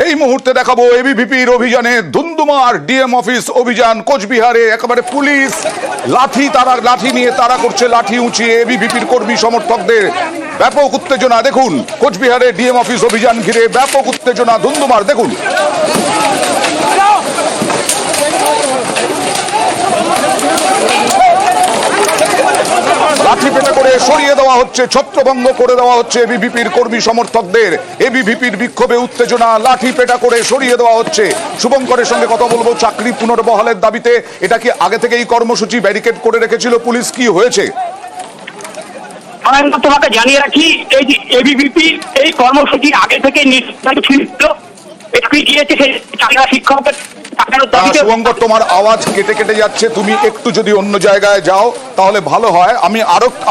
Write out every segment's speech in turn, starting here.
এই মুহূর্তে দেখাবো এবিভিপির অভিযানে ধুন্ধুমার ডিএম অফিস অভিযান কোচবিহারে। একেবারে পুলিশ লাঠি নিয়ে তাড়া করছে, লাঠি উঁচিয়ে এবিভিপির কর্মী সমর্থকদের। ব্যাপক উত্তেজনা দেখুন, কোচবিহারে ডিএম অফিস অভিযান ঘিরে ব্যাপক উত্তেজনা, ধুন্ধুমার দেখুন। লাঠি পেটা করে সরিয়ে দেওয়া হচ্ছে, ছত্রভঙ্গ করে দেওয়া হচ্ছে এবিভিপির কর্মী সমর্থকদের। এবিভিপির বিক্ষোভে উত্তেজনা, লাঠি পেটা করে সরিয়ে দেওয়া হচ্ছে। শুভঙ্করের সঙ্গে কথা বলবো চাকরি পুনর্বহালের দাবিতে। এটা কি আগে থেকে এই কর্মসূচি ব্যারিকেড করে রেখেছিল পুলিশ, কি হয়েছে? তোমাকে জানিয়ে রাখি, এই যে এবিভিপি এই কর্মসূচি আগে থেকে নির্ধারিত ছিল। একটু গিয়েছে সেই শিক্ষকদের। শুভঙ্কর, তোমার আওয়াজ কেটে কেটে যাচ্ছে, তুমি একটু যদি অন্য জায়গায় যাও তাহলে ভালো হয়। আমি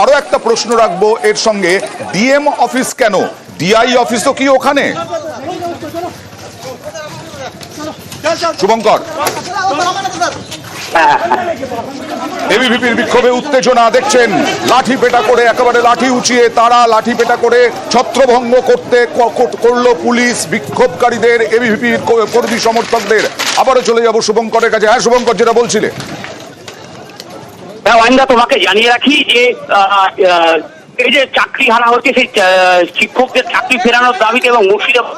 আরো একটা প্রশ্ন রাখবো এর সঙ্গে, ডিএম অফিস কেন? ডিআই অফিসও কি ওখানে? শুভঙ্কর, এবিভিপির বিক্ষোভে উত্তেজনা দেখছেন, লাঠি পেটা করে একেবারে লাঠি উঁচিয়ে তারা লাঠি পেটা করে ছত্রভঙ্গ করলো পুলিশ বিক্ষোভকারীদের, এবিভিপির কর্মী সমর্থকদের। আবারও চলে যাব শুভঙ্করের কাছে। হ্যাঁ শুভঙ্কর, যেটা বলছিলে। তোমাকে জানিয়ে রাখি যে এই যে চাকরি হারা হচ্ছে, সেই শিক্ষকদের চাকরি ফেরানোর দাবিতে এবং মুর্শিদাবাদ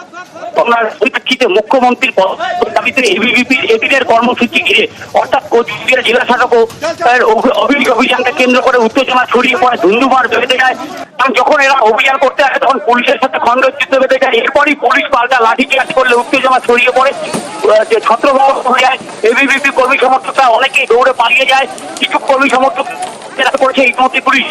পরিপ্রেক্ষিতে মুখ্যমন্ত্রীর দাবিতে এবিভিপির কর্মসূচি ঘিরে অর্থাৎ কোচবিহার জেলা শাসকও অভিযানকে কেন্দ্র করে উত্তেজনা ছড়িয়ে পড়ে, ধুন্ধুমার বেঁধে যায়। কারণ যখন এরা অভিযান করতে আসে তখন পুলিশের সাথে খণ্ডযুদ্ধ বেঁধে যায়। এরপরই পুলিশ পাল্টা লাঠিচার্জ করলে উত্তেজনা ছড়িয়ে পড়ে, ছত্রভঙ্গ হয়ে যায়। এবিভিপি কর্মী সমর্থকরা অনেকেই দৌড়ে পালিয়ে যায়। কিছু কর্মী সমর্থক করেছে ইতিমধ্যে পুলিশ।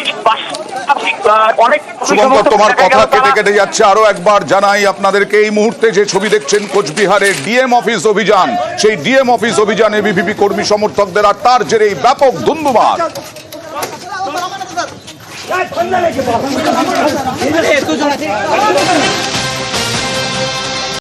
শুভঙ্কর, তোমার কথা কেটে কেটে যাচ্ছে, আরো একবার জানাই আপনাদেরকে, এই মুহূর্তে যে ছবি দেখছেন কোচবিহারের ডিএম অফিস অভিযান, সেই ডিএম অফিস অভিযানে এবিভিপি কর্মী সমর্থকদের, আর তার জেরেই ব্যাপক ধুন্ধুমার।